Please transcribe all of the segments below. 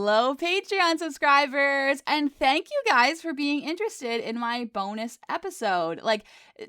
Hello, Patreon subscribers, and thank you guys for being interested in my bonus episode.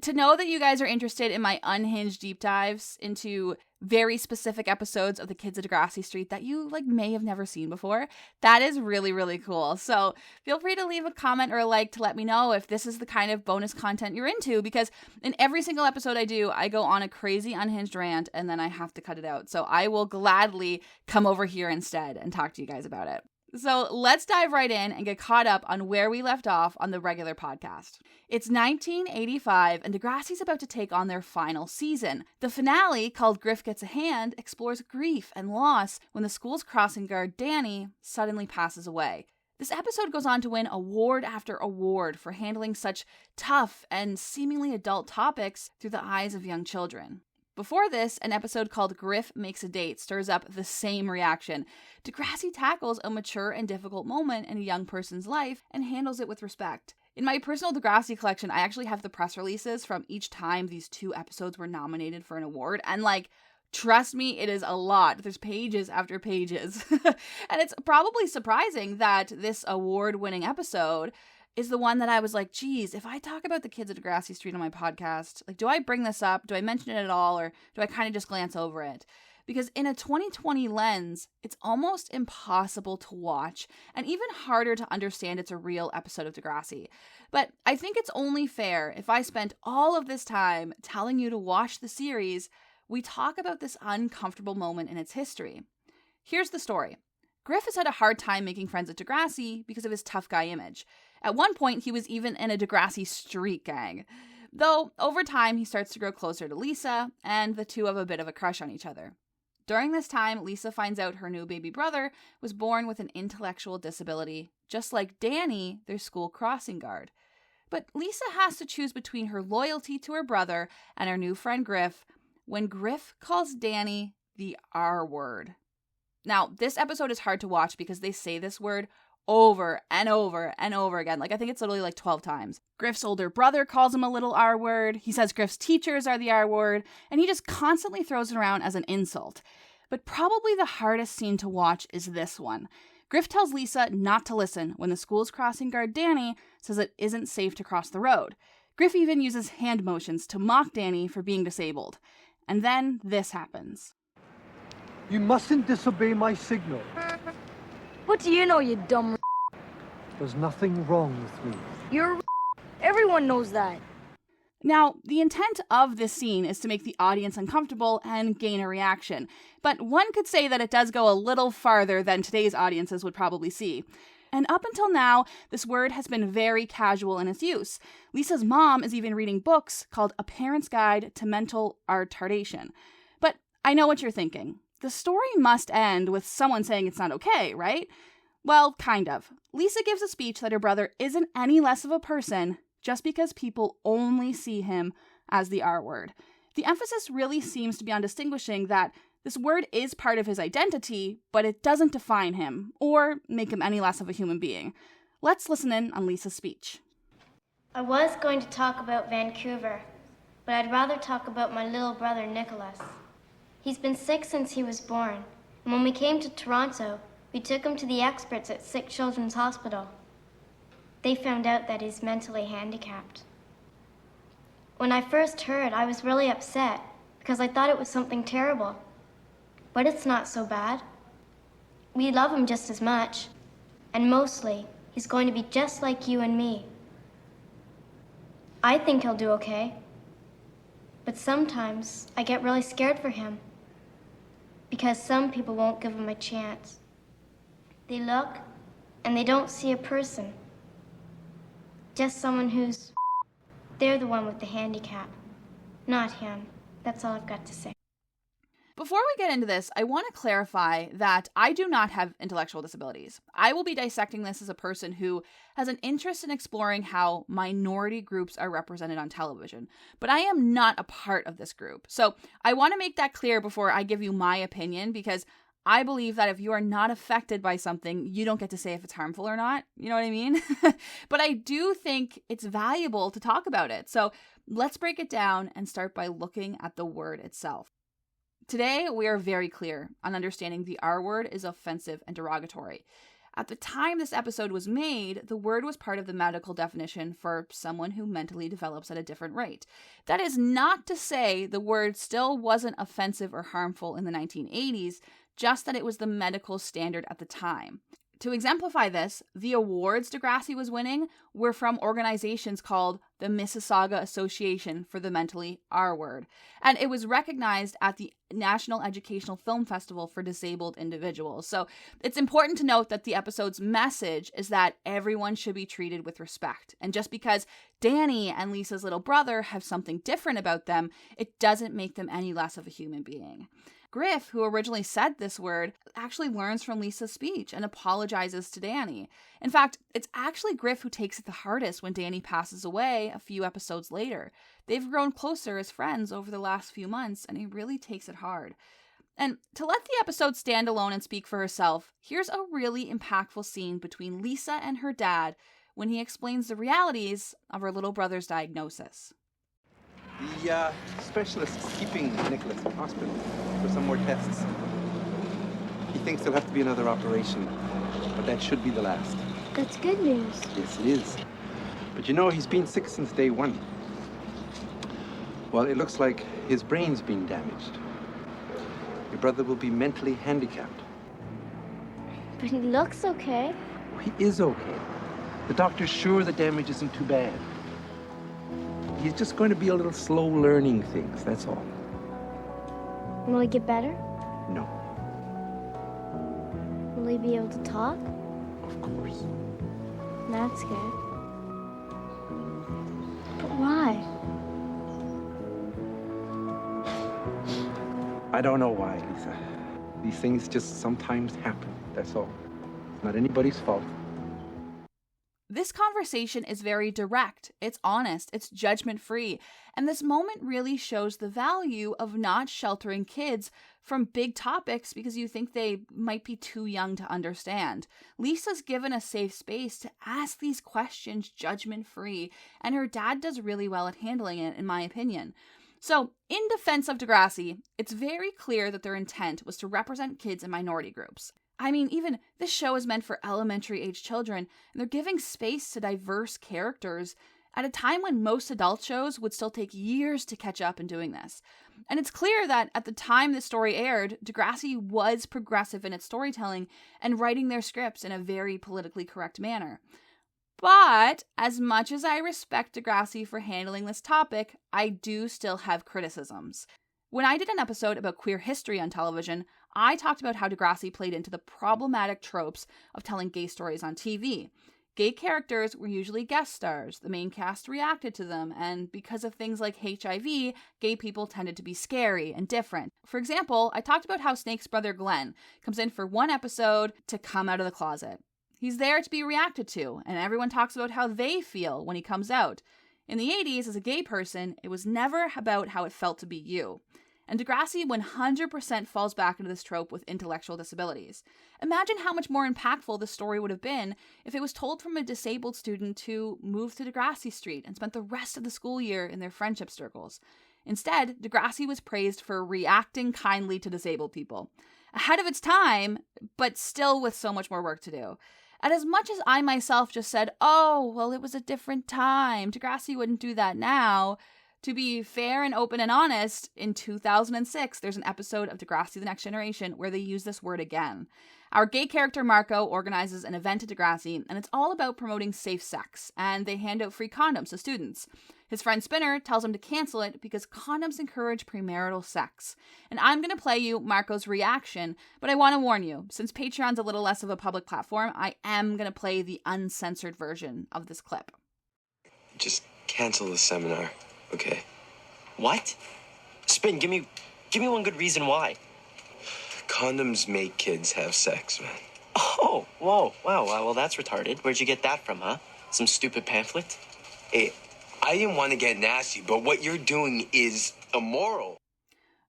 To know that you guys are interested in my unhinged deep dives into very specific episodes of the Kids of Degrassi Street that you may have never seen before, that is really, really cool. So feel free to leave a comment or a like to let me know if this is the kind of bonus content you're into, because in every single episode I do, I go on a crazy unhinged rant and then I have to cut it out. So I will gladly come over here instead and talk to you guys about it. So let's dive right in and get caught up on where we left off on the regular podcast. It's 1985 and Degrassi's about to take on their final season. The finale, called Griff Gets a Hand, explores grief and loss when the school's crossing guard, Danny, suddenly passes away. This episode goes on to win award after award for handling such tough and seemingly adult topics through the eyes of young children. Before this, an episode called Griff Makes a Date stirs up the same reaction. Degrassi tackles a mature and difficult moment in a young person's life and handles it with respect. In my personal Degrassi collection, I actually have the press releases from each time these two episodes were nominated for an award, and trust me, it is a lot. There's pages after pages. And it's probably surprising that this award-winning episode is the one that I was like, geez, if I talk about the Kids of Degrassi Street on my podcast, do I bring this up? Do I mention it at all? Or do I kind of just glance over it? Because in a 2020 lens, it's almost impossible to watch and even harder to understand it's a real episode of Degrassi. But I think it's only fair if I spent all of this time telling you to watch the series, we talk about this uncomfortable moment in its history. Here's the story. Griff has had a hard time making friends at Degrassi because of his tough guy image. At one point, he was even in a Degrassi Street gang. Though, over time, he starts to grow closer to Lisa, and the two have a bit of a crush on each other. During this time, Lisa finds out her new baby brother was born with an intellectual disability, just like Danny, their school crossing guard. But Lisa has to choose between her loyalty to her brother and her new friend Griff when Griff calls Danny the R word. Now, this episode is hard to watch because they say this word over and over and over again. I think it's literally 12 times. Griff's older brother calls him a little R word. He says Griff's teachers are the R word, and he just constantly throws it around as an insult. But probably the hardest scene to watch is this one. Griff tells Lisa not to listen when the school's crossing guard, Danny, says it isn't safe to cross the road. Griff even uses hand motions to mock Danny for being disabled. And then this happens. You mustn't disobey my signal. What do you know, you dumb? There's nothing wrong with me. You're everyone knows that. Now, the intent of this scene is to make the audience uncomfortable and gain a reaction. But one could say that it does go a little farther than today's audiences would probably see. And up until now, this word has been very casual in its use. Lisa's mom is even reading books called A Parent's Guide to Mental Retardation. But I know what you're thinking. The story must end with someone saying it's not okay, right? Well, kind of. Lisa gives a speech that her brother isn't any less of a person just because people only see him as the R word. The emphasis really seems to be on distinguishing that this word is part of his identity, but it doesn't define him or make him any less of a human being. Let's listen in on Lisa's speech. I was going to talk about Vancouver, but I'd rather talk about my little brother, Nicholas. He's been sick since he was born, and when we came to Toronto, we took him to the experts at Sick Children's Hospital. They found out that he's mentally handicapped. When I first heard, I was really upset because I thought it was something terrible. But it's not so bad. We love him just as much, and mostly, he's going to be just like you and me. I think he'll do okay, but sometimes I get really scared for him because some people won't give him a chance. They look and they don't see a person, just someone who's... They're the one with the handicap, not him. That's all I've got to say. Before we get into this, I want to clarify that I do not have intellectual disabilities. I will be dissecting this as a person who has an interest in exploring how minority groups are represented on television, but I am not a part of this group. So I want to make that clear before I give you my opinion, because I believe that if you are not affected by something, you don't get to say if it's harmful or not. You know what I mean? But I do think it's valuable to talk about it. So let's break it down and start by looking at the word itself. Today, we are very clear on understanding the R word is offensive and derogatory. At the time this episode was made, the word was part of the medical definition for someone who mentally develops at a different rate. That is not to say the word still wasn't offensive or harmful in the 1980s, just that it was the medical standard at the time. To exemplify this, the awards Degrassi was winning were from organizations called the Mississauga Association for the Mentally R-Word, and it was recognized at the National Educational Film Festival for Disabled Individuals. So it's important to note that the episode's message is that everyone should be treated with respect, and just because Danny and Lisa's little brother have something different about them, it doesn't make them any less of a human being. Griff, who originally said this word, actually learns from Lisa's speech and apologizes to Danny. In fact, it's actually Griff who takes it the hardest when Danny passes away a few episodes later. They've grown closer as friends over the last few months, and he really takes it hard. And to let the episode stand alone and speak for herself, here's a really impactful scene between Lisa and her dad when he explains the realities of her little brother's diagnosis. The specialist is keeping Nicholas in hospital for some more tests. He thinks there'll have to be another operation, but that should be the last. That's good news. Yes, it is. But you know, he's been sick since day one. Well, it looks like his brain's been damaged. Your brother will be mentally handicapped. But he looks okay. He is okay. The doctor's sure the damage isn't too bad. He's just going to be a little slow learning things, that's all. Will he get better? No, Will he be able to talk? of course. That's good. But why? I don't know why, Lisa. These things just sometimes happen, that's all. It's not anybody's fault. This conversation is very direct, it's honest, it's judgment-free, and this moment really shows the value of not sheltering kids from big topics because you think they might be too young to understand. Lisa's given a safe space to ask these questions judgment-free, and her dad does really well at handling it, in my opinion. So, in defense of Degrassi, it's very clear that their intent was to represent kids and minority groups. I mean, even this show is meant for elementary-age children, and they're giving space to diverse characters at a time when most adult shows would still take years to catch up in doing this. And it's clear that at the time this story aired, Degrassi was progressive in its storytelling and writing their scripts in a very politically correct manner. But as much as I respect Degrassi for handling this topic, I do still have criticisms. When I did an episode about queer history on television, I talked about how Degrassi played into the problematic tropes of telling gay stories on TV. Gay characters were usually guest stars, the main cast reacted to them, and because of things like HIV, gay people tended to be scary and different. For example, I talked about how Snake's brother Glenn comes in for one episode to come out of the closet. He's there to be reacted to, and everyone talks about how they feel when he comes out. In the 80s, as a gay person, it was never about how it felt to be you. And Degrassi 100% falls back into this trope with intellectual disabilities. Imagine how much more impactful this story would have been if it was told from a disabled student who moved to Degrassi Street and spent the rest of the school year in their friendship circles. Instead, Degrassi was praised for reacting kindly to disabled people. Ahead of its time, but still with so much more work to do. And as much as I myself just said, oh, well, it was a different time, Degrassi wouldn't do that now. To be fair and open and honest, in 2006, there's an episode of Degrassi The Next Generation where they use this word again. Our gay character Marco organizes an event at Degrassi, and it's all about promoting safe sex, and they hand out free condoms to students. His friend Spinner tells him to cancel it because condoms encourage premarital sex. And I'm going to play you Marco's reaction, but I want to warn you, since Patreon's a little less of a public platform, I am going to play the uncensored version of this clip. Just cancel the seminar. Okay. What? Spin, give me one good reason why. Condoms make kids have sex, man. Oh, whoa, wow, well, that's retarded. Where'd you get that from, huh? Some stupid pamphlet? Hey, I didn't want to get nasty, but what you're doing is immoral.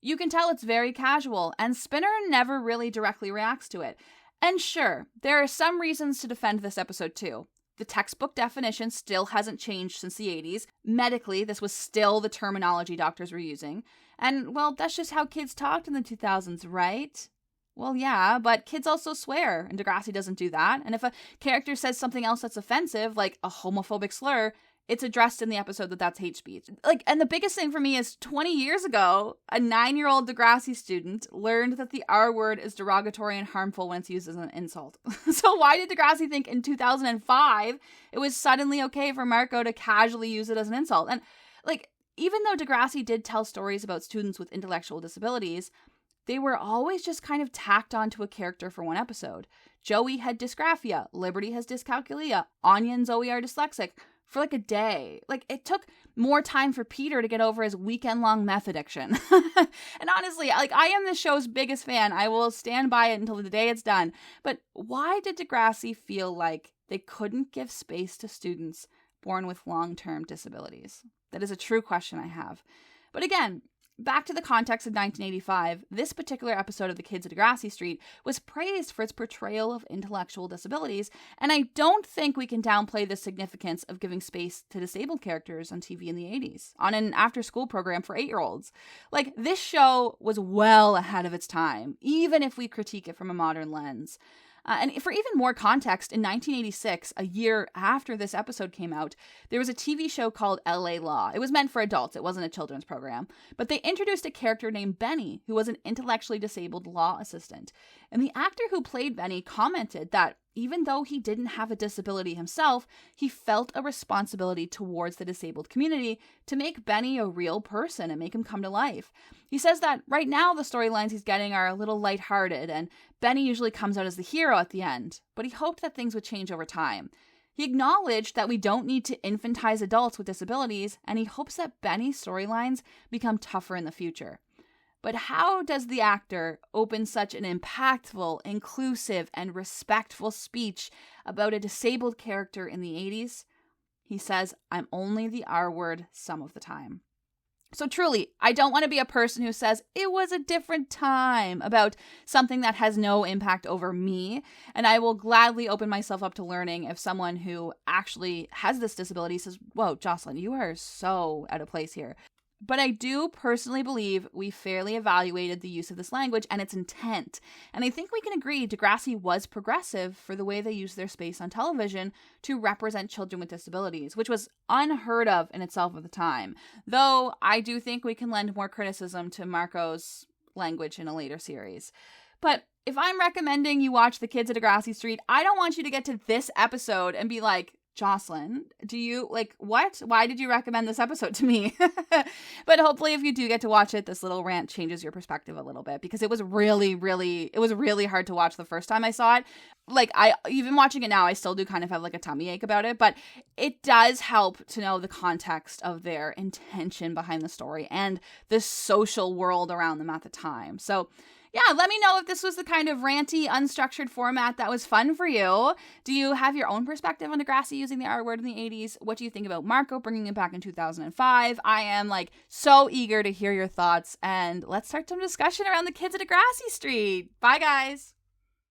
You can tell it's very casual, and Spinner never really directly reacts to it. And sure, there are some reasons to defend this episode too. The textbook definition still hasn't changed since the 80s. Medically, this was still the terminology doctors were using. And, well, that's just how kids talked in the 2000s, right? Well, yeah, but kids also swear, and Degrassi doesn't do that. And if a character says something else that's offensive, like a homophobic slur, it's addressed in the episode that that's hate speech. Like, and the biggest thing for me is 20 years ago, a 9-year-old Degrassi student learned that the R word is derogatory and harmful when it's used as an insult. So why did Degrassi think in 2005 it was suddenly okay for Marco to casually use it as an insult? And like, even though Degrassi did tell stories about students with intellectual disabilities, they were always just kind of tacked onto a character for one episode. Joey had dysgraphia, Liberty has dyscalculia, Anya and Zoe are dyslexic, for like a day. Like, it took more time for Peter to get over his weekend-long meth addiction. And honestly, like, I am this show's biggest fan. I will stand by it until the day it's done. But why did Degrassi feel like they couldn't give space to students born with long-term disabilities? That is a true question I have. But again, back to the context of 1985, this particular episode of The Kids at Degrassi Street was praised for its portrayal of intellectual disabilities, and I don't think we can downplay the significance of giving space to disabled characters on TV in the 80s, on an after-school program for 8-year-olds. Like, this show was well ahead of its time, even if we critique it from a modern lens. And for even more context, in 1986, a year after this episode came out, there was a TV show called LA Law. It was meant for adults. It wasn't a children's program. But they introduced a character named Benny, who was an intellectually disabled law assistant. And the actor who played Benny commented that even though he didn't have a disability himself, he felt a responsibility towards the disabled community to make Benny a real person and make him come to life. He says that right now the storylines he's getting are a little lighthearted, and Benny usually comes out as the hero at the end, but he hoped that things would change over time. He acknowledged that we don't need to infantize adults with disabilities, and he hopes that Benny's storylines become tougher in the future. But how does the actor open such an impactful, inclusive, and respectful speech about a disabled character in the 80s? He says, "I'm only the R word some of the time." So truly, I don't want to be a person who says it was a different time about something that has no impact over me, and I will gladly open myself up to learning if someone who actually has this disability says, "Whoa, Jocelyn, you are so out of place here." But I do personally believe we fairly evaluated the use of this language and its intent. And I think we can agree Degrassi was progressive for the way they used their space on television to represent children with disabilities, which was unheard of in itself at the time. Though I do think we can lend more criticism to Marco's language in a later series. But if I'm recommending you watch The Kids at Degrassi Street, I don't want you to get to this episode and be like, "Jocelyn, do you, like, what? Why did you recommend this episode to me?" But hopefully if you do get to watch it, this little rant changes your perspective a little bit, because it was really hard to watch the first time I saw it. Like, even watching it now, I still do kind of have like a tummy ache about it, but it does help to know the context of their intention behind the story and the social world around them at the time. So yeah, let me know if this was the kind of ranty, unstructured format that was fun for you. Do you have your own perspective on Degrassi using the R word in the 80s? What do you think about Marco bringing it back in 2005? I am like so eager to hear your thoughts, and let's start some discussion around The Kids at Degrassi Street. Bye, guys.